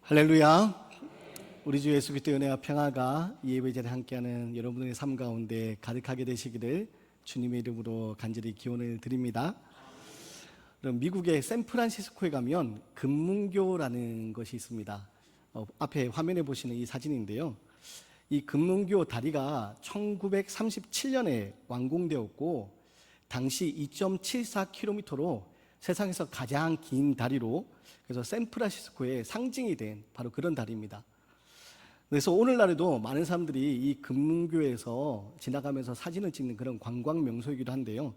할렐루야. 우리 주 예수 그리스도의 은혜와 평화가 이 예배 자리에 함께하는 여러분의 삶 가운데 가득하게 되시기를 주님의 이름으로 간절히 기원을 드립니다. 그럼 미국의 샌프란시스코에 가면 금문교라는 것이 있습니다. 앞에 화면에 보시는 이 사진인데요. 이 금문교 다리가 1937년에 완공되었고 당시 2.74km로 세상에서 가장 긴 다리로, 그래서 샌프란시스코의 상징이 된 바로 그런 다리입니다. 그래서 오늘날에도 많은 사람들이 이 금문교에서 지나가면서 사진을 찍는 그런 관광 명소이기도 한데요.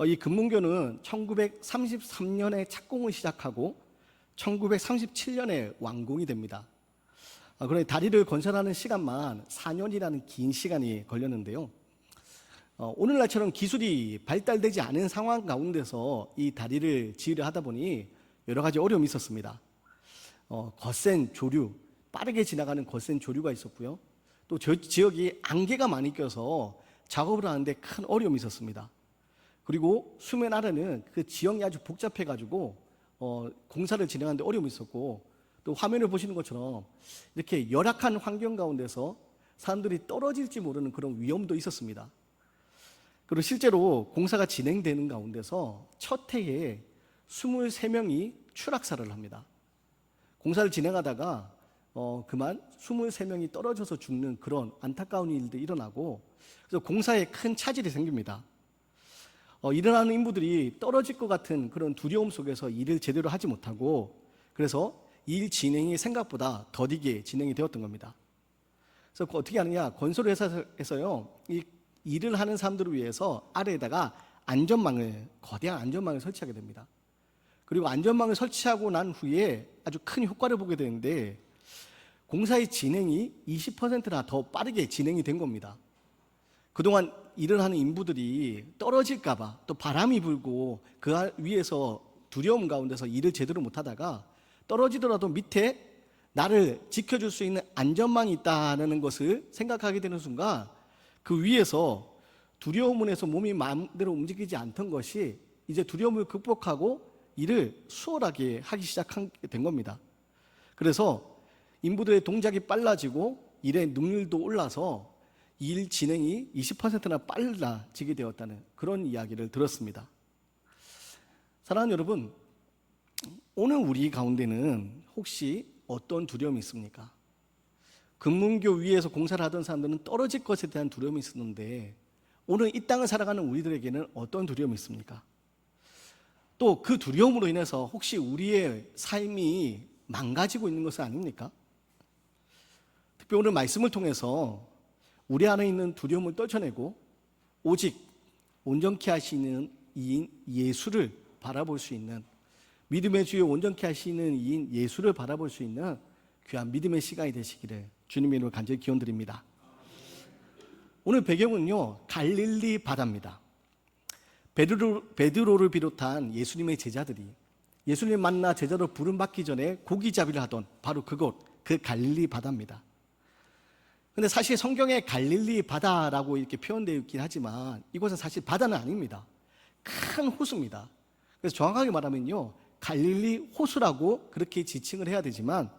이 금문교는 1933년에 착공을 시작하고 1937년에 완공이 됩니다. 그런데 다리를 건설하는 시간만 4년이라는 긴 시간이 걸렸는데요. 오늘날처럼 기술이 발달되지 않은 상황 가운데서 이 다리를 지으려 하다 보니 여러 가지 어려움이 있었습니다. 거센 조류, 빠르게 지나가는 거센 조류가 있었고요. 또 저 지역이 안개가 많이 껴서 작업을 하는데 큰 어려움이 있었습니다. 그리고 수면 아래는 그 지형이 아주 복잡해가지고 공사를 진행하는데 어려움이 있었고, 또 화면을 보시는 것처럼 이렇게 열악한 환경 가운데서 사람들이 떨어질지 모르는 그런 위험도 있었습니다. 그리고 실제로 공사가 진행되는 가운데서 첫 해에 23명이 추락사를 합니다. 공사를 진행하다가 그만 23명이 떨어져서 죽는 그런 안타까운 일도 일어나고, 그래서 공사에 큰 차질이 생깁니다. 일어나는 인부들이 떨어질 것 같은 그런 두려움 속에서 일을 제대로 하지 못하고, 그래서 일 진행이 생각보다 더디게 진행이 되었던 겁니다. 그래서 어떻게 하느냐, 건설회사에서요, 이 일을 하는 사람들을 위해서 아래에다가 거대한 안전망을 설치하게 됩니다. 그리고 안전망을 설치하고 난 후에 아주 큰 효과를 보게 되는데, 공사의 진행이 20%나 더 빠르게 진행이 된 겁니다. 그동안 일을 하는 인부들이 떨어질까봐, 또 바람이 불고 그 위에서 두려움 가운데서 일을 제대로 못하다가 떨어지더라도 밑에 나를 지켜줄 수 있는 안전망이 있다는 것을 생각하게 되는 순간, 그 위에서 두려움에서 몸이 마음대로 움직이지 않던 것이 이제 두려움을 극복하고 일을 수월하게 하기 시작한 겁니다. 그래서 인부들의 동작이 빨라지고 일의 능률도 올라서 일 진행이 20%나 빨라지게 되었다는 그런 이야기를 들었습니다. 사랑하는 여러분, 오늘 우리 가운데는 혹시 어떤 두려움이 있습니까? 금문교 위에서 공사를 하던 사람들은 떨어질 것에 대한 두려움이 있었는데, 오늘 이 땅을 살아가는 우리들에게는 어떤 두려움이 있습니까? 또 그 두려움으로 인해서 혹시 우리의 삶이 망가지고 있는 것은 아닙니까? 특히 오늘 말씀을 통해서 우리 안에 있는 두려움을 떨쳐내고 오직 온전케 하시는 이인 예수를 바라볼 수 있는, 믿음의 주요 온전케 하시는 이인 예수를 바라볼 수 있는 귀한 믿음의 시간이 되시기를 주님의 이름으로 간절히 기원드립니다. 오늘 배경은요, 갈릴리 바다입니다. 베드로를 비롯한 예수님의 제자들이 예수님 만나 제자로 부름받기 전에 고기잡이를 하던 바로 그곳, 그 갈릴리 바다입니다. 근데 사실 성경에 갈릴리 바다라고 이렇게 표현되어 있긴 하지만 이곳은 사실 바다는 아닙니다. 큰 호수입니다. 그래서 정확하게 말하면요, 갈릴리 호수라고 그렇게 지칭을 해야 되지만,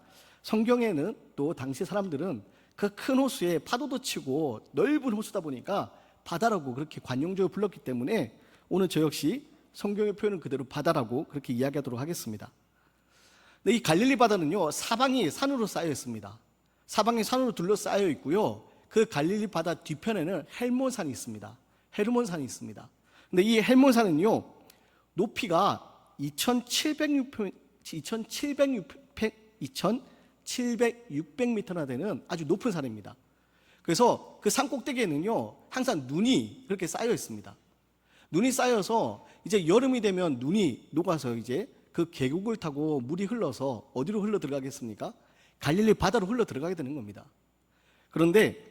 성경에는 또 당시 사람들은 그 큰 호수에 파도도 치고 넓은 호수다 보니까 바다라고 그렇게 관용적으로 불렀기 때문에 오늘 저 역시 성경의 표현을 그대로 바다라고 그렇게 이야기하도록 하겠습니다. 근데 이 갈릴리 바다는요, 사방이 산으로 쌓여 있습니다. 사방이 산으로 둘러싸여 있고요, 그 갈릴리 바다 뒤편에는 헬몬산이 있습니다. 헤르몬산이 있습니다. 근데 이 헬몬산은요, 높이가 2,700m나 되는 아주 높은 산입니다. 그래서 그 산 꼭대기에는요, 항상 눈이 그렇게 쌓여 있습니다. 눈이 쌓여서 이제 여름이 되면 눈이 녹아서 이제 그 계곡을 타고 물이 흘러서 어디로 흘러 들어가겠습니까? 갈릴리 바다로 흘러 들어가게 되는 겁니다. 그런데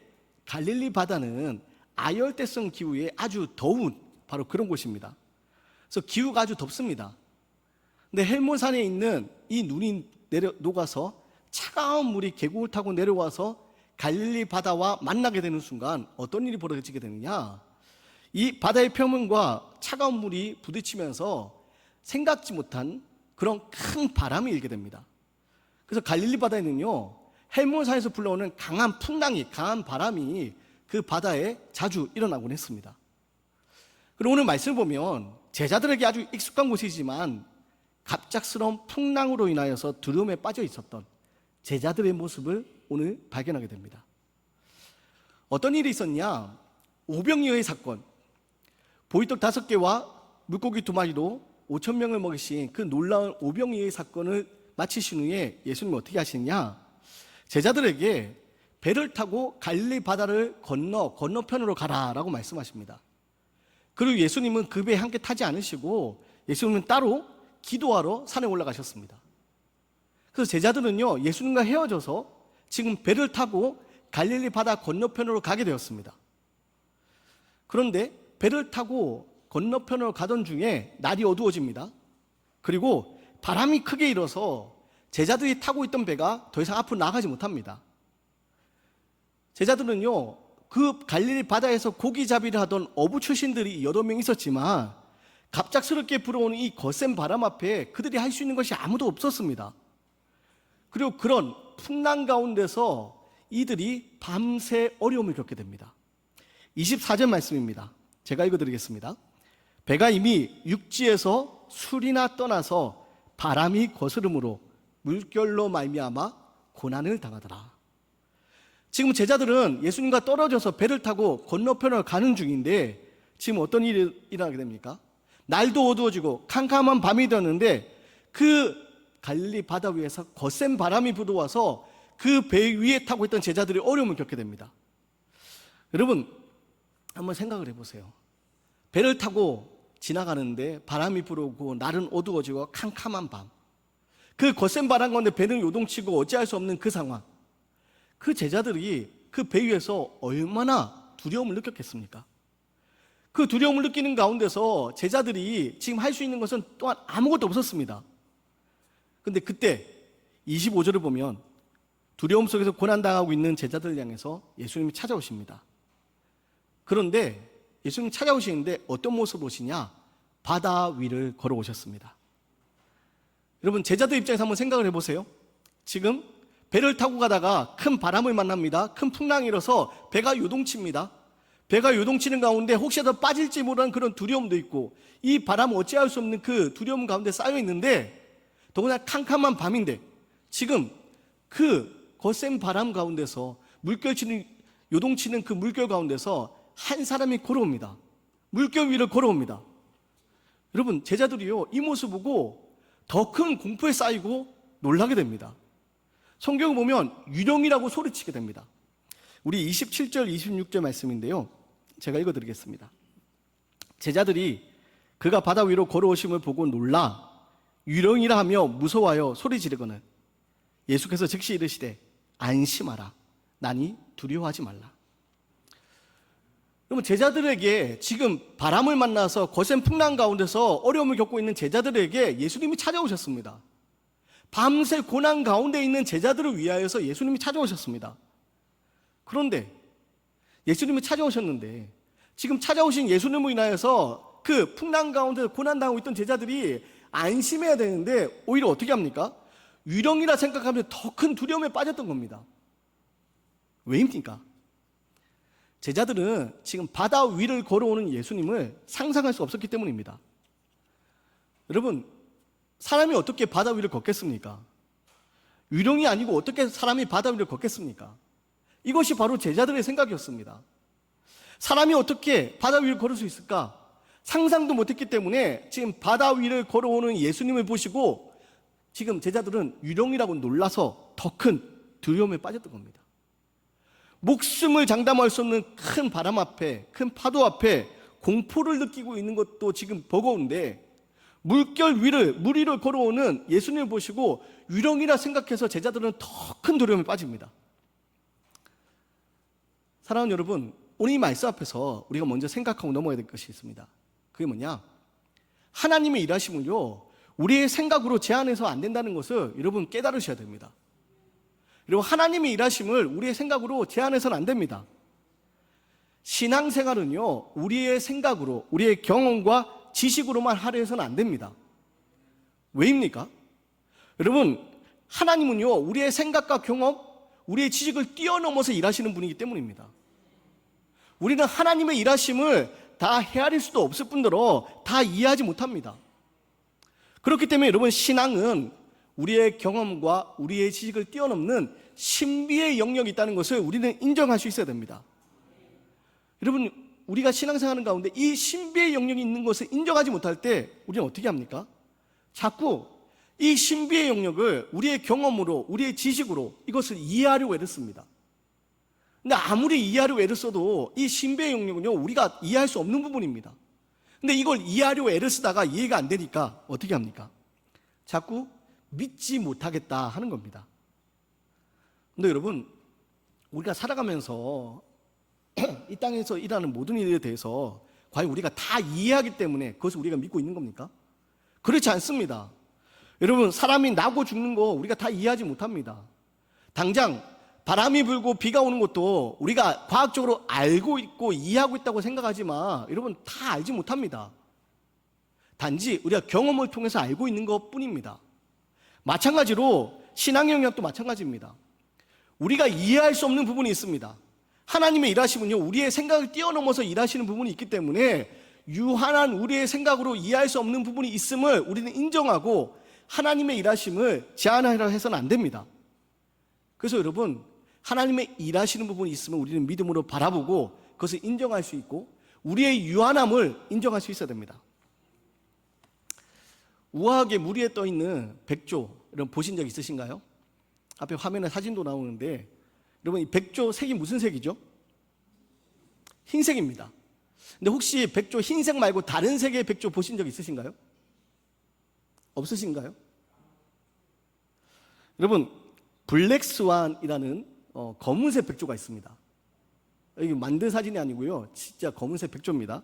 갈릴리 바다는 아열대성 기후에 아주 더운 바로 그런 곳입니다. 그래서 기후가 아주 덥습니다. 근데 헬몬산에 있는 이 눈이 녹아서 차가운 물이 계곡을 타고 내려와서 갈릴리 바다와 만나게 되는 순간 어떤 일이 벌어지게 되느냐, 이 바다의 표면과 차가운 물이 부딪히면서 생각지 못한 그런 큰 바람이 일게 됩니다. 그래서 갈릴리 바다에는요, 헬몬산에서 불러오는 강한 풍랑이, 강한 바람이 그 바다에 자주 일어나곤 했습니다. 그리고 오늘 말씀을 보면 제자들에게 아주 익숙한 곳이지만 갑작스러운 풍랑으로 인하여서 두려움에 빠져 있었던 제자들의 모습을 오늘 발견하게 됩니다. 어떤 일이 있었냐? 오병이어의 사건. 보리떡 5개와 물고기 2마리로 5,000명을 먹이신 그 놀라운 오병이어의 사건을 마치신 후에 예수님이 어떻게 하시느냐? 제자들에게 배를 타고 갈릴리 바다를 건너편으로 가라라고 말씀하십니다. 그리고 예수님은 그 배에 함께 타지 않으시고 예수님은 따로 기도하러 산에 올라가셨습니다. 그래서 제자들은요, 예수님과 헤어져서 지금 배를 타고 갈릴리 바다 건너편으로 가게 되었습니다. 그런데 배를 타고 건너편으로 가던 중에 날이 어두워집니다. 그리고 바람이 크게 일어서 제자들이 타고 있던 배가 더 이상 앞으로 나가지 못합니다. 제자들은요, 그 갈릴리 바다에서 고기잡이를 하던 어부 출신들이 여러 명 있었지만 갑작스럽게 불어오는 이 거센 바람 앞에 그들이 할 수 있는 것이 아무도 없었습니다. 그리고 그런 풍랑 가운데서 이들이 밤새 어려움을 겪게 됩니다. 24절 말씀입니다. 제가 읽어드리겠습니다. 배가 이미 육지에서 술이나 떠나서 바람이 거스름으로 물결로 말미암아 고난을 당하더라. 지금 제자들은 예수님과 떨어져서 배를 타고 건너편을 가는 중인데 지금 어떤 일이 일어나게 됩니까? 날도 어두워지고 캄캄한 밤이 되었는데 그 갈릴리 바다 위에서 거센 바람이 불어와서 그 배 위에 타고 있던 제자들이 어려움을 겪게 됩니다. 여러분, 한번 생각을 해보세요. 배를 타고 지나가는데 바람이 불어오고 날은 어두워지고 캄캄한 밤, 그 거센 바람 가운데 배는 요동치고 어찌할 수 없는 그 상황, 그 제자들이 그 배 위에서 얼마나 두려움을 느꼈겠습니까? 그 두려움을 느끼는 가운데서 제자들이 지금 할 수 있는 것은 또한 아무것도 없었습니다. 근데 그때 25절을 보면 두려움 속에서 고난당하고 있는 제자들을 향해서 예수님이 찾아오십니다. 그런데 예수님이 찾아오시는데 어떤 모습으로 오시냐? 바다 위를 걸어오셨습니다. 여러분, 제자들 입장에서 한번 생각을 해보세요. 지금 배를 타고 가다가 큰 바람을 만납니다. 큰 풍랑이 일어서 배가 요동칩니다. 배가 요동치는 가운데 혹시라도 빠질지 모르는 그런 두려움도 있고 이 바람을 어찌할 수 없는 그 두려움 가운데 쌓여 있는데 더구나 캄캄한 밤인데 지금 그 거센 바람 가운데서 요동치는 그 물결 가운데서 한 사람이 걸어옵니다. 물결 위를 걸어옵니다. 여러분, 제자들이요, 이 모습 보고 더 큰 공포에 쌓이고 놀라게 됩니다. 성경을 보면 유령이라고 소리치게 됩니다. 우리 27절 26절 말씀인데요, 제가 읽어드리겠습니다. 제자들이 그가 바다 위로 걸어오심을 보고 놀라 유령이라 하며 무서워하여 소리 지르거늘 예수께서 즉시 이르시되 안심하라, 나니 두려워하지 말라. 여러분, 제자들에게 지금 바람을 만나서 거센 풍랑 가운데서 어려움을 겪고 있는 제자들에게 예수님이 찾아오셨습니다. 밤새 고난 가운데 있는 제자들을 위하여서 예수님이 찾아오셨습니다. 그런데 예수님이 찾아오셨는데 지금 찾아오신 예수님을 인하여서 그 풍랑 가운데 고난당하고 있던 제자들이 안심해야 되는데 오히려 어떻게 합니까? 유령이라 생각하면 더 큰 두려움에 빠졌던 겁니다. 왜입니까? 제자들은 지금 바다 위를 걸어오는 예수님을 상상할 수 없었기 때문입니다. 여러분, 사람이 어떻게 바다 위를 걷겠습니까? 유령이 아니고 어떻게 사람이 바다 위를 걷겠습니까? 이것이 바로 제자들의 생각이었습니다. 사람이 어떻게 바다 위를 걸을 수 있을까? 상상도 못했기 때문에 지금 바다 위를 걸어오는 예수님을 보시고 지금 제자들은 유령이라고 놀라서 더 큰 두려움에 빠졌던 겁니다. 목숨을 장담할 수 없는 큰 바람 앞에, 큰 파도 앞에 공포를 느끼고 있는 것도 지금 버거운데 물결 위를, 물 위를 걸어오는 예수님을 보시고 유령이라 생각해서 제자들은 더 큰 두려움에 빠집니다. 사랑하는 여러분, 오늘 이 말씀 앞에서 우리가 먼저 생각하고 넘어야 될 것이 있습니다. 그게 뭐냐? 하나님의 일하심을요, 우리의 생각으로 제한해서 안 된다는 것을 여러분 깨달으셔야 됩니다. 그리고 하나님의 일하심을 우리의 생각으로 제한해서는 안 됩니다. 신앙생활은요, 우리의 생각으로, 우리의 경험과 지식으로만 하려 해서는 안 됩니다. 왜입니까? 여러분, 하나님은요, 우리의 생각과 경험, 우리의 지식을 뛰어넘어서 일하시는 분이기 때문입니다. 우리는 하나님의 일하심을 다 헤아릴 수도 없을 뿐더러 다 이해하지 못합니다. 그렇기 때문에 여러분, 신앙은 우리의 경험과 우리의 지식을 뛰어넘는 신비의 영역이 있다는 것을 우리는 인정할 수 있어야 됩니다. 여러분, 우리가 신앙생활하는 가운데 이 신비의 영역이 있는 것을 인정하지 못할 때 우리는 어떻게 합니까? 자꾸 이 신비의 영역을 우리의 경험으로, 우리의 지식으로 이것을 이해하려고 애를 씁니다. 근데 아무리 이해하려고 애를 써도 이 신비의 영역은요, 우리가 이해할 수 없는 부분입니다. 근데 이걸 이해하려고 애를 쓰다가 이해가 안 되니까 어떻게 합니까? 자꾸 믿지 못하겠다 하는 겁니다. 근데 여러분, 우리가 살아가면서 이 땅에서 일하는 모든 일에 대해서 과연 우리가 다 이해하기 때문에 그것을 우리가 믿고 있는 겁니까? 그렇지 않습니다. 여러분, 사람이 나고 죽는 거 우리가 다 이해하지 못합니다. 당장 바람이 불고 비가 오는 것도 우리가 과학적으로 알고 있고 이해하고 있다고 생각하지만 여러분, 다 알지 못합니다. 단지 우리가 경험을 통해서 알고 있는 것 뿐입니다. 마찬가지로 신앙 영역도 마찬가지입니다. 우리가 이해할 수 없는 부분이 있습니다. 하나님의 일하심은요, 우리의 생각을 뛰어넘어서 일하시는 부분이 있기 때문에 유한한 우리의 생각으로 이해할 수 없는 부분이 있음을 우리는 인정하고 하나님의 일하심을 제한하려 해서는 안 됩니다. 그래서 여러분, 하나님의 일하시는 부분이 있으면 우리는 믿음으로 바라보고 그것을 인정할 수 있고 우리의 유한함을 인정할 수 있어야 됩니다. 우아하게 물 위에 떠 있는 백조, 여러분 보신 적 있으신가요? 앞에 화면에 사진도 나오는데, 여러분 이 백조 색이 무슨 색이죠? 흰색입니다. 근데 혹시 백조 흰색 말고 다른 색의 백조 보신 적 있으신가요? 없으신가요? 여러분, 블랙스완이라는 검은색 백조가 있습니다. 이게 만든 사진이 아니고요, 진짜 검은색 백조입니다.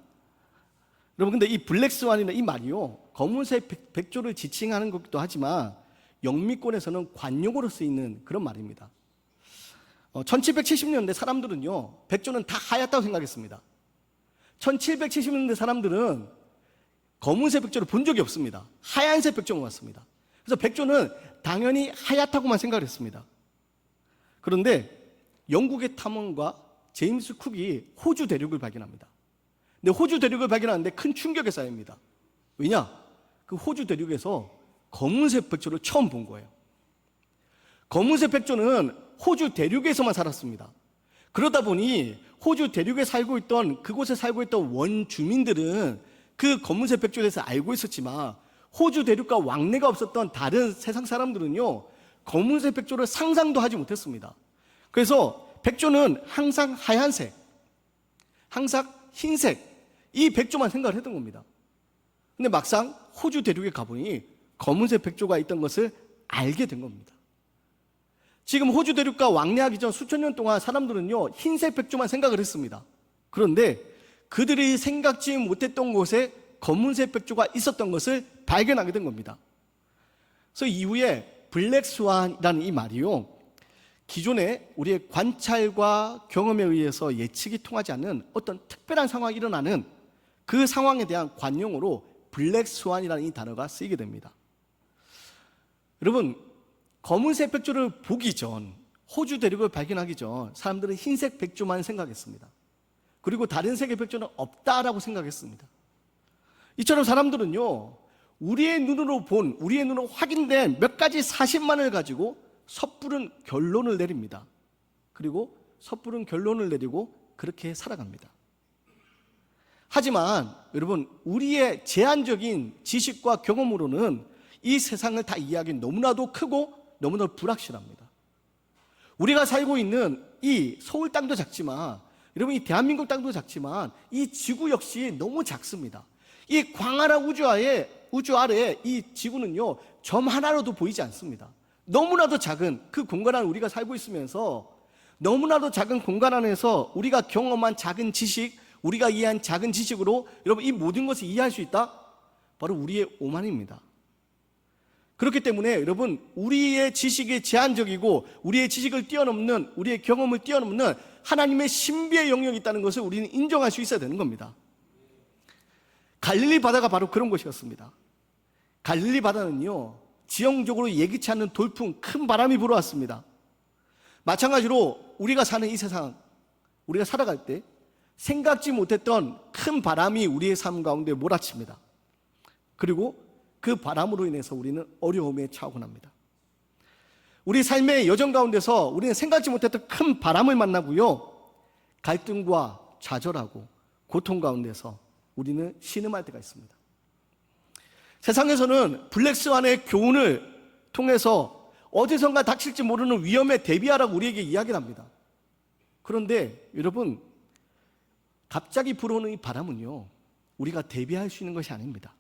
여러분, 근데 이 블랙스완이라는 이 말이요, 검은색 백조를 지칭하는 것도 하지만 영미권에서는 관용어로 쓰이는 그런 말입니다. 1770년대 사람들은요, 백조는 다 하얗다고 생각했습니다. 1770년대 사람들은 검은색 백조를 본 적이 없습니다. 하얀색 백조만 봤습니다. 그래서 백조는 당연히 하얗다고만 생각을 했습니다. 그런데 영국의 탐험가 제임스 쿡이 호주 대륙을 발견합니다. 근데 호주 대륙을 발견하는데 큰 충격에 쌓입니다. 왜냐? 그 호주 대륙에서 검은색 백조를 처음 본 거예요. 검은색 백조는 호주 대륙에서만 살았습니다. 그러다 보니 호주 대륙에 살고 있던, 그곳에 살고 있던 원주민들은 그 검은색 백조에 대해서 알고 있었지만 호주 대륙과 왕래가 없었던 다른 세상 사람들은요, 검은색 백조를 상상도 하지 못했습니다. 그래서 백조는 항상 하얀색, 항상 흰색, 이 백조만 생각을 했던 겁니다. 근데 막상 호주 대륙에 가보니 검은색 백조가 있던 것을 알게 된 겁니다. 지금 호주 대륙과 왕래하기 전 수천 년 동안 사람들은요, 흰색 백조만 생각을 했습니다. 그런데 그들이 생각지 못했던 곳에 검은색 백조가 있었던 것을 발견하게 된 겁니다. 그래서 이후에 블랙스완이라는 이 말이요, 기존에 우리의 관찰과 경험에 의해서 예측이 통하지 않는 어떤 특별한 상황이 일어나는 그 상황에 대한 관용어로 블랙스완이라는 이 단어가 쓰이게 됩니다. 여러분, 검은색 백조를 보기 전, 호주 대륙을 발견하기 전 사람들은 흰색 백조만 생각했습니다. 그리고 다른 색의 백조는 없다라고 생각했습니다. 이처럼 사람들은요, 우리의 눈으로 본, 우리의 눈으로 확인된 몇 가지 사실만을 가지고 섣부른 결론을 내립니다. 그리고 섣부른 결론을 내리고 그렇게 살아갑니다. 하지만 여러분, 우리의 제한적인 지식과 경험으로는 이 세상을 다 이해하기 너무나도 크고 너무나도 불확실합니다. 우리가 살고 있는 이 서울 땅도 작지만, 여러분 이 대한민국 땅도 작지만 이 지구 역시 너무 작습니다. 이 광활한 우주 아래에 이 지구는요, 점 하나로도 보이지 않습니다. 너무나도 작은 그 공간 안에 우리가 살고 있으면서 너무나도 작은 공간 안에서 우리가 경험한 작은 지식, 우리가 이해한 작은 지식으로 여러분 이 모든 것을 이해할 수 있다? 바로 우리의 오만입니다. 그렇기 때문에 여러분, 우리의 지식이 제한적이고 우리의 지식을 뛰어넘는, 우리의 경험을 뛰어넘는 하나님의 신비의 영역이 있다는 것을 우리는 인정할 수 있어야 되는 겁니다. 갈릴리 바다가 바로 그런 곳이었습니다. 갈릴리 바다는요, 지형적으로 예기치 않는 돌풍, 큰 바람이 불어왔습니다. 마찬가지로 우리가 사는 이 세상, 우리가 살아갈 때 생각지 못했던 큰 바람이 우리의 삶 가운데 몰아칩니다. 그리고 그 바람으로 인해서 우리는 어려움에 처하곤 합니다. 우리 삶의 여정 가운데서 우리는 생각지 못했던 큰 바람을 만나고요, 갈등과 좌절하고 고통 가운데서 우리는 신음할 때가 있습니다. 세상에서는 블랙스완의 교훈을 통해서 어디선가 닥칠지 모르는 위험에 대비하라고 우리에게 이야기를 합니다. 그런데 여러분, 갑자기 불어오는 이 바람은요, 우리가 대비할 수 있는 것이 아닙니다.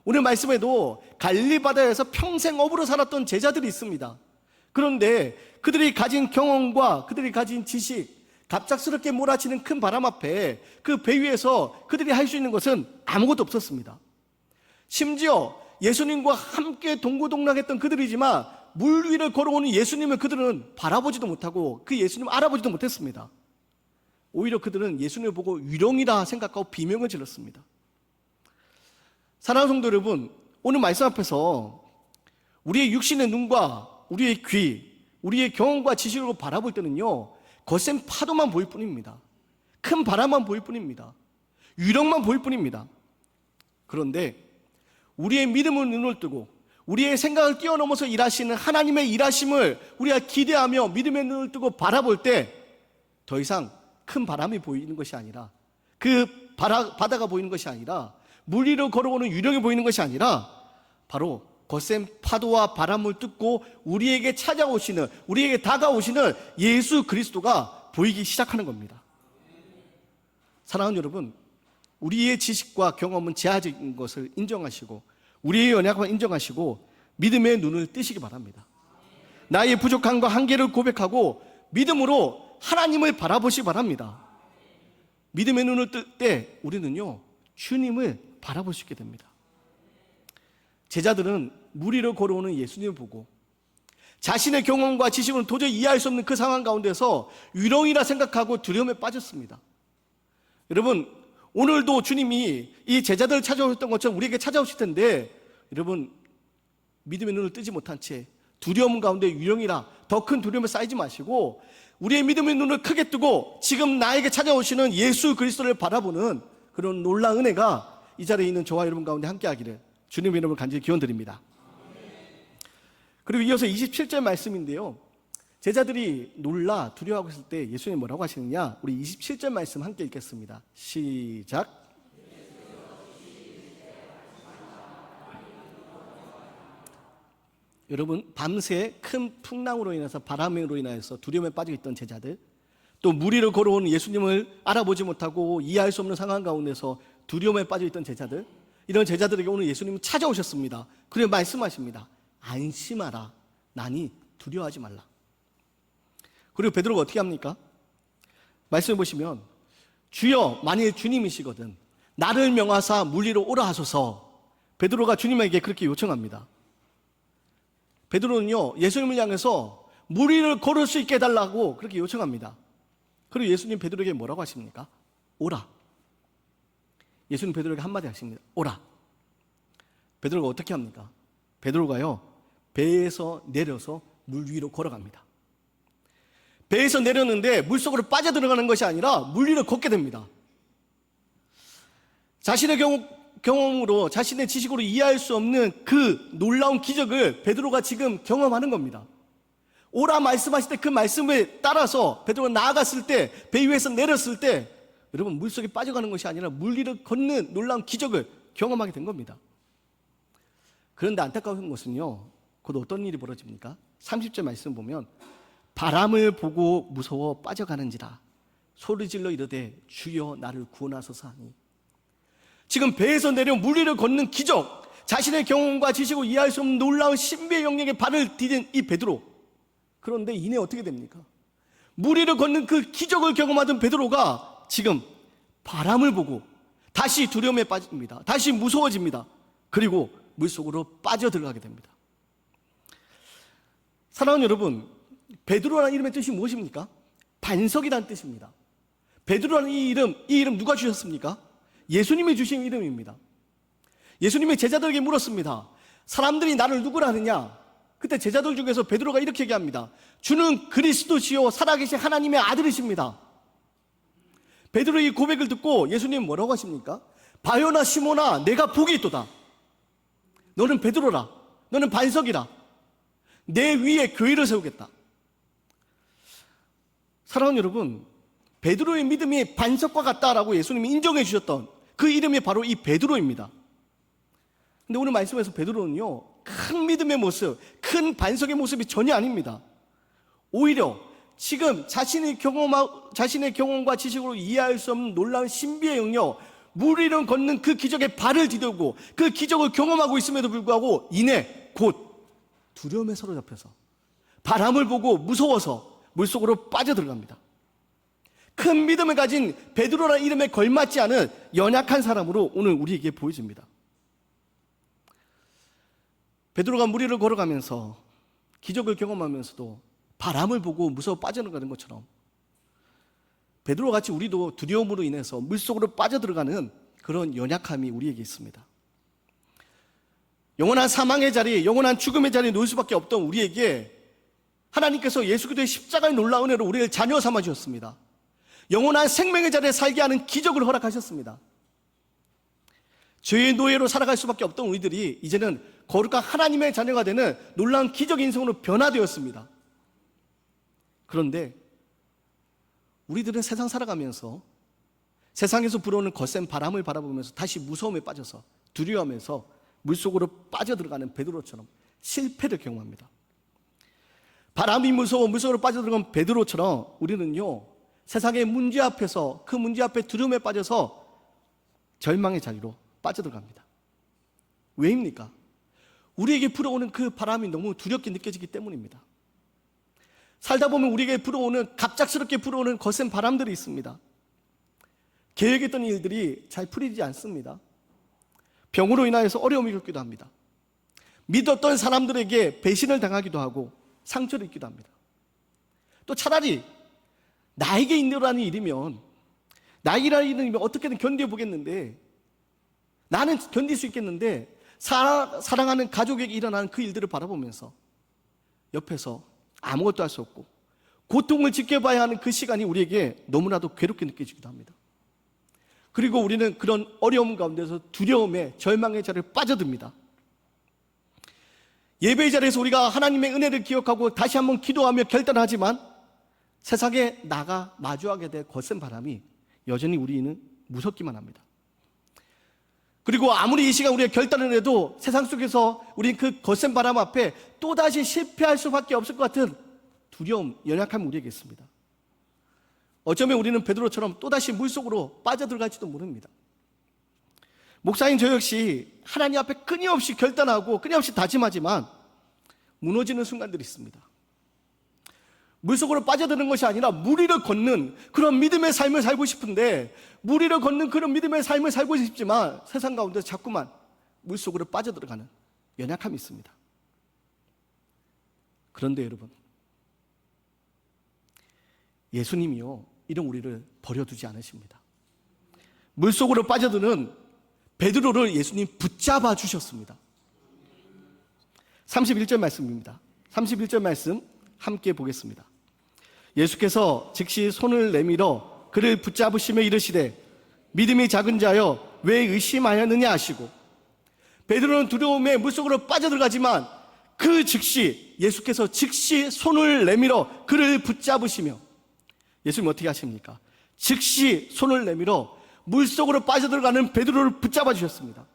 오늘 말씀에도 갈릴리 바다에서 평생 어부로 살았던 제자들이 있습니다. 그런데 그들이 가진 경험과 그들이 가진 지식, 갑작스럽게 몰아치는 큰 바람 앞에 그 배 위에서 그들이 할 수 있는 것은 아무것도 없었습니다. 심지어 예수님과 함께 동고동락했던 그들이지만 물 위를 걸어오는 예수님을 그들은 바라보지도 못하고 그 예수님을 알아보지도 못했습니다. 오히려 그들은 예수님을 보고 위령이라 생각하고 비명을 질렀습니다. 사랑하는 성도 여러분, 오늘 말씀 앞에서 우리의 육신의 눈과 우리의 귀, 우리의 경험과 지식으로 바라볼 때는요, 거센 파도만 보일 뿐입니다. 큰 바람만 보일 뿐입니다. 위력만 보일 뿐입니다. 그런데 우리의 믿음의 눈을 뜨고 우리의 생각을 뛰어넘어서 일하시는 하나님의 일하심을 우리가 기대하며 믿음의 눈을 뜨고 바라볼 때 더 이상 큰 바람이 보이는 것이 아니라, 그 바다가 보이는 것이 아니라, 물 위로 걸어오는 유령이 보이는 것이 아니라 바로 거센 파도와 바람을 뚫고 우리에게 찾아오시는, 우리에게 다가오시는 예수 그리스도가 보이기 시작하는 겁니다. 사랑하는 여러분, 우리의 지식과 경험은 제한적인 것을 인정하시고 우리의 연약함을 인정하시고 믿음의 눈을 뜨시기 바랍니다. 나의 부족함과 한계를 고백하고 믿음으로 하나님을 바라보시기 바랍니다. 믿음의 눈을 뜰 때 우리는요, 주님을 바라볼 수 있게 됩니다. 제자들은 물 위로 걸어오는 예수님을 보고 자신의 경험과 지식으로는 도저히 이해할 수 없는 그 상황 가운데서 위령이라 생각하고 두려움에 빠졌습니다. 여러분, 오늘도 주님이 이 제자들을 찾아오셨던 것처럼 우리에게 찾아오실 텐데, 여러분, 믿음의 눈을 뜨지 못한 채 두려움 가운데 위령이라 더 큰 두려움에 쌓이지 마시고 우리의 믿음의 눈을 크게 뜨고 지금 나에게 찾아오시는 예수 그리스도를 바라보는 그런 놀라운 은혜가 이 자리에 있는 저와 여러분 가운데 함께하기를 주님의 이름으로 간절히 기원드립니다. 그리고 이어서 27절 말씀인데요, 제자들이 놀라 두려워하고 있을 때 예수님이 뭐라고 하시느냐, 우리 27절 말씀 함께 읽겠습니다. 시작. 여러분, 밤새 큰 풍랑으로 인해서, 바람으로 인해서 두려움에 빠져 있던 제자들, 또 물 위로 걸어온 예수님을 알아보지 못하고 이해할 수 없는 상황 가운데서 두려움에 빠져 있던 제자들, 이런 제자들에게 오늘 예수님은 찾아오셨습니다. 그리고 말씀하십니다. 안심하라, 나니 두려워하지 말라. 그리고 베드로가 어떻게 합니까? 말씀해 보시면, 주여, 만일 주님이시거든 나를 명하사 물 위로 오라 하소서. 베드로가 주님에게 그렇게 요청합니다. 베드로는요, 예수님을 향해서 물 위를 걸을 수 있게 해달라고 그렇게 요청합니다. 그리고 예수님 베드로에게 뭐라고 하십니까? 오라. 예수님 베드로에게 한마디 하십니다. 오라. 베드로가 어떻게 합니까? 베드로가요, 배에서 내려서 물 위로 걸어갑니다. 배에서 내렸는데 물속으로 빠져들어가는 것이 아니라 물 위로 걷게 됩니다. 자신의 경험으로, 자신의 지식으로 이해할 수 없는 그 놀라운 기적을 베드로가 지금 경험하는 겁니다. 오라 말씀하실 때 그 말씀을 따라서 베드로가 나아갔을 때, 배 위에서 내렸을 때 여러분, 물속에 빠져가는 것이 아니라 물 위를 걷는 놀라운 기적을 경험하게 된 겁니다. 그런데 안타까운 것은요, 곧 어떤 일이 벌어집니까? 30절 말씀 보면, 바람을 보고 무서워 빠져가는지라 소리질러 이르되 주여 나를 구원하소서 하니. 지금 배에서 내려 물 위를 걷는 기적, 자신의 경험과 지식으로 이해할 수 없는 놀라운 신비의 영역에 발을 디딘 이 베드로. 그런데 이내 어떻게 됩니까? 물 위를 걷는 그 기적을 경험하던 베드로가 지금 바람을 보고 다시 두려움에 빠집니다. 다시 무서워집니다. 그리고 물속으로 빠져들어가게 됩니다. 사랑하는 여러분, 베드로라는 이름의 뜻이 무엇입니까? 반석이라는 뜻입니다. 베드로라는 이 이름 누가 주셨습니까? 예수님이 주신 이름입니다. 예수님이 제자들에게 물었습니다. 사람들이 나를 누구라 하느냐? 그때 제자들 중에서 베드로가 이렇게 얘기합니다. 주는 그리스도시요 살아계신 하나님의 아들이십니다. 베드로의 이 고백을 듣고 예수님 뭐라고 하십니까? 바요나 시몬아, 내가 복이 있도다. 너는 베드로라. 너는 반석이라. 내 위에 교회를 세우겠다. 사랑하는 여러분, 베드로의 믿음이 반석과 같다라고 예수님이 인정해 주셨던 그 이름이 바로 이 베드로입니다. 근데 오늘 말씀에서 베드로는요, 큰 믿음의 모습, 큰 반석의 모습이 전혀 아닙니다. 오히려 지금 자신의 경험과 지식으로 이해할 수 없는 놀라운 신비의 영역, 물 위를 걷는 그 기적에 발을 디디고 그 기적을 경험하고 있음에도 불구하고 이내 곧 두려움에 사로잡혀서 바람을 보고 무서워서 물속으로 빠져들어갑니다. 큰 믿음을 가진 베드로라는 이름에 걸맞지 않은 연약한 사람으로 오늘 우리에게 보여집니다. 베드로가 물 위를 걸어가면서 기적을 경험하면서도 바람을 보고 무서워 빠져들어가는 것처럼 베드로와 같이 우리도 두려움으로 인해서 물속으로 빠져들어가는 그런 연약함이 우리에게 있습니다. 영원한 사망의 자리, 영원한 죽음의 자리에 놓일 수밖에 없던 우리에게 하나님께서 예수 그리스도의 십자가의 놀라운 은혜로 우리를 자녀 삼아 주셨습니다. 영원한 생명의 자리에 살게 하는 기적을 허락하셨습니다. 죄의 노예로 살아갈 수밖에 없던 우리들이 이제는 거룩한 하나님의 자녀가 되는 놀라운 기적의 인생으로 변화되었습니다. 그런데 우리들은 세상 살아가면서 세상에서 불어오는 거센 바람을 바라보면서 다시 무서움에 빠져서 두려워하면서 물속으로 빠져들어가는 베드로처럼 실패를 경험합니다. 바람이 무서워 물속으로 빠져들어간 베드로처럼 우리는요, 세상의 문제 앞에서 그 문제 앞에 두려움에 빠져서 절망의 자리로 빠져들어갑니다. 왜입니까? 우리에게 불어오는 그 바람이 너무 두렵게 느껴지기 때문입니다. 살다 보면 우리에게 불어오는, 갑작스럽게 불어오는 거센 바람들이 있습니다. 계획했던 일들이 잘 풀리지 않습니다. 병으로 인하여서 어려움을 겪기도 합니다. 믿었던 사람들에게 배신을 당하기도 하고 상처를 입기도 합니다. 또 차라리 나에게 일어나는 일이면, 나에게 일이면 어떻게든 견뎌보겠는데, 나는 견딜 수 있겠는데, 사랑하는 가족에게 일어나는 그 일들을 바라보면서 옆에서 아무것도 할 수 없고 고통을 지켜봐야 하는 그 시간이 우리에게 너무나도 괴롭게 느껴지기도 합니다. 그리고 우리는 그런 어려움 가운데서 두려움에, 절망의 자리에 빠져듭니다. 예배의 자리에서 우리가 하나님의 은혜를 기억하고 다시 한번 기도하며 결단하지만 세상에 나가 마주하게 될 거센 바람이 여전히 우리는 무섭기만 합니다. 그리고 아무리 이 시간 우리가 결단을 해도 세상 속에서 우리는 그 거센 바람 앞에 또다시 실패할 수밖에 없을 것 같은 두려움, 연약함이 우리에게 있습니다. 어쩌면 우리는 베드로처럼 또다시 물속으로 빠져들어갈지도 모릅니다. 목사인 저 역시 하나님 앞에 끊임없이 결단하고 끊임없이 다짐하지만 무너지는 순간들이 있습니다. 물속으로 빠져드는 것이 아니라 물 위를 걷는 그런 믿음의 삶을 살고 싶은데, 물 위를 걷는 그런 믿음의 삶을 살고 싶지만 세상 가운데 자꾸만 물속으로 빠져들어가는 연약함이 있습니다. 그런데 여러분, 예수님이요, 이런 우리를 버려두지 않으십니다. 물속으로 빠져드는 베드로를 예수님 붙잡아 주셨습니다. 31절 말씀입니다. 31절 말씀 함께 보겠습니다. 예수께서 즉시 손을 내밀어 그를 붙잡으시며 이르시되 믿음이 작은 자여 왜 의심하였느냐 하시고, 베드로는 두려움에 물속으로 빠져들어가지만 그 즉시 예수께서 즉시 손을 내밀어 그를 붙잡으시며, 예수님 어떻게 하십니까? 즉시 손을 내밀어 물속으로 빠져들어가는 베드로를 붙잡아 주셨습니다.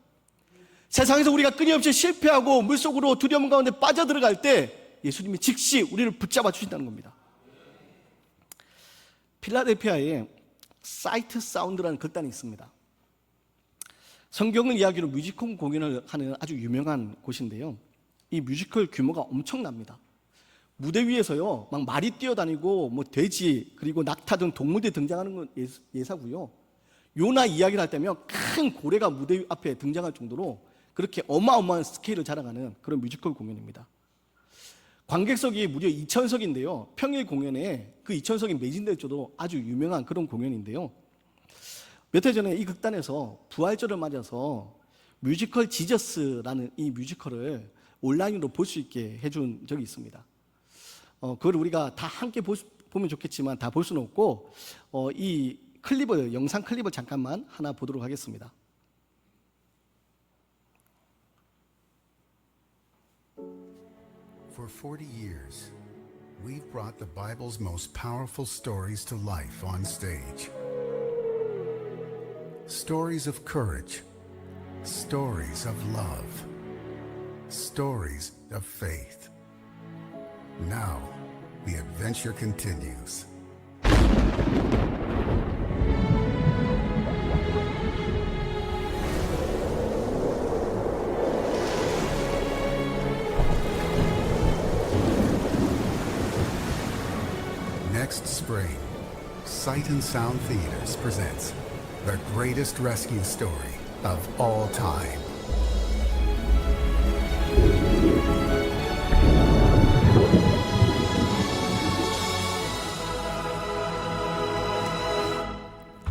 세상에서 우리가 끊임없이 실패하고 물속으로 두려움 가운데 빠져들어갈 때 예수님이 즉시 우리를 붙잡아 주신다는 겁니다. 필라델피아에 사이트 사운드라는 극단이 있습니다. 성경을 이야기로 뮤지컬 공연을 하는 아주 유명한 곳인데요, 이 뮤지컬 규모가 엄청납니다. 무대 위에서요, 막 말이 뛰어다니고 뭐 돼지 그리고 낙타 등 동물들이 등장하는 건 예사고요. 요나 이야기를 할 때면 큰 고래가 무대 앞에 등장할 정도로 그렇게 어마어마한 스케일을 자랑하는 그런 뮤지컬 공연입니다. 관객석이 무려 2,000석인데요. 평일 공연에 그 2,000석이 매진될 정도로 아주 유명한 그런 공연인데요. 몇 해 전에 이 극단에서 부활절을 맞아서 뮤지컬 지저스라는 이 뮤지컬을 온라인으로 볼 수 있게 해준 적이 있습니다. 그걸 우리가 다 함께 보면 좋겠지만 다 볼 수는 없고 이 클립을, 영상 클립을 잠깐만 하나 보도록 하겠습니다. For 40 years, we've brought the Bible's most powerful stories to life on stage. Stories of courage, stories of love, stories of faith. Now, the adventure continues. Next spring, Sight and Sound Theaters presents the greatest rescue story of all time.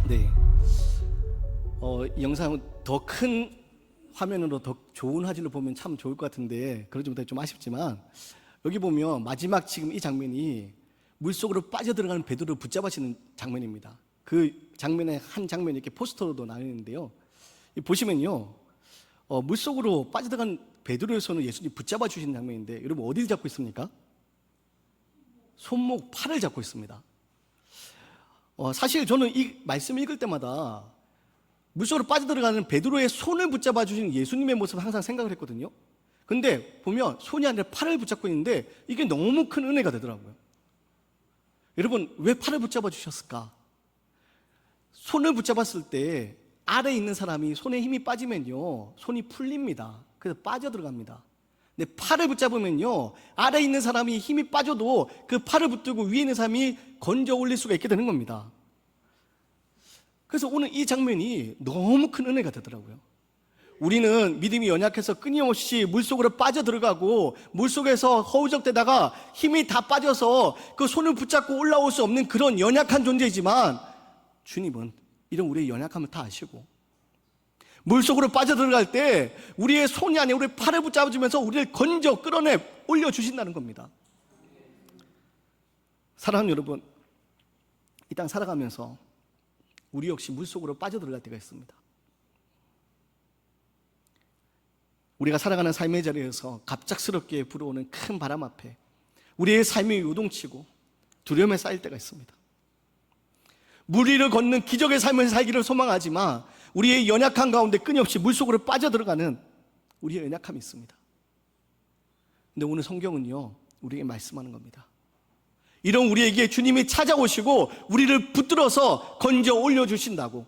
네, 이 영상 더 큰 화면으로 더 좋은 화질로 보면 참 좋을 것 같은데 그러지 못해 좀 아쉽지만, 여기 보면 마지막 지금 이 장면이 물속으로 빠져들어가는 베드로를 붙잡아치는 장면입니다. 그 장면의 한 장면이 이렇게 포스터로도 나와 있는데요. 보시면요, 물속으로 빠져들어간 베드로의 손을 예수님이 붙잡아 주시는 장면인데, 여러분 어디를 잡고 있습니까? 손목, 팔을 잡고 있습니다. 사실 저는 이 말씀 읽을 때마다 물속으로 빠져들어가는 베드로의 손을 붙잡아 주시는 예수님의 모습을 항상 생각을 했거든요. 근데 보면 손이 아니라 팔을 붙잡고 있는데 이게 너무 큰 은혜가 되더라고요. 여러분, 왜 팔을 붙잡아 주셨을까? 손을 붙잡았을 때 아래에 있는 사람이 손에 힘이 빠지면요, 손이 풀립니다. 그래서 빠져 들어갑니다. 근데 팔을 붙잡으면요, 아래에 있는 사람이 힘이 빠져도 그 팔을 붙들고 위에 있는 사람이 건져 올릴 수가 있게 되는 겁니다. 그래서 오늘 이 장면이 너무 큰 은혜가 되더라고요. 우리는 믿음이 연약해서 끊임없이 물속으로 빠져들어가고 물속에서 허우적대다가 힘이 다 빠져서 그 손을 붙잡고 올라올 수 없는 그런 연약한 존재이지만, 주님은 이런 우리의 연약함을 다 아시고 물속으로 빠져들어갈 때 우리의 손이 아니라 우리의 팔을 붙잡아주면서 우리를 건져 끌어내 올려주신다는 겁니다. 사랑하는 여러분, 이 땅 살아가면서 우리 역시 물속으로 빠져들어갈 때가 있습니다. 우리가 살아가는 삶의 자리에서 갑작스럽게 불어오는 큰 바람 앞에 우리의 삶이 요동치고 두려움에 쌓일 때가 있습니다. 물 위를 걷는 기적의 삶을 살기를 소망하지만 우리의 연약한 가운데 끊임없이 물속으로 빠져들어가는 우리의 연약함이 있습니다. 근데 오늘 성경은요, 우리에게 말씀하는 겁니다. 이런 우리에게 주님이 찾아오시고 우리를 붙들어서 건져 올려주신다고.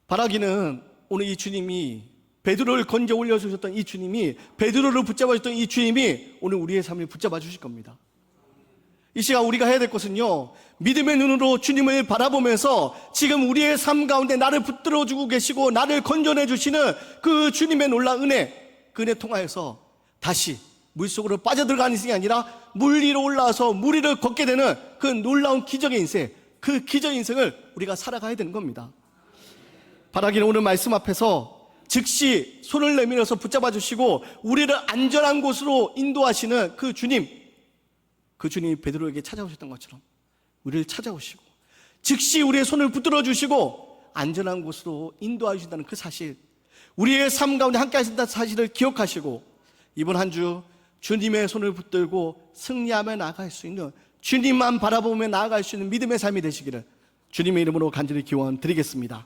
바라기는 오늘 이 주님이, 베드로를 건져 올려주셨던 이 주님이, 베드로를 붙잡아 주셨던 이 주님이 오늘 우리의 삶을 붙잡아 주실 겁니다. 이 시간 우리가 해야 될 것은요, 믿음의 눈으로 주님을 바라보면서 지금 우리의 삶 가운데 나를 붙들어 주고 계시고 나를 건져내 주시는 그 주님의 놀라운 은혜, 그 은혜 통하여서 다시 물속으로 빠져들어가는 인생이 아니라 물 위로 올라와서 물 위를 걷게 되는 그 놀라운 기적의 인생, 그 기적의 인생을 우리가 살아가야 되는 겁니다. 바라기는 오늘 말씀 앞에서 즉시 손을 내밀어서 붙잡아 주시고 우리를 안전한 곳으로 인도하시는 그 주님, 그 주님이 베드로에게 찾아오셨던 것처럼 우리를 찾아오시고 즉시 우리의 손을 붙들어 주시고 안전한 곳으로 인도해 주신다는 그 사실, 우리의 삶 가운데 함께 하신다는 사실을 기억하시고 이번 한 주 주님의 손을 붙들고 승리하며 나아갈 수 있는, 주님만 바라보며 나아갈 수 있는 믿음의 삶이 되시기를 주님의 이름으로 간절히 기원 드리겠습니다.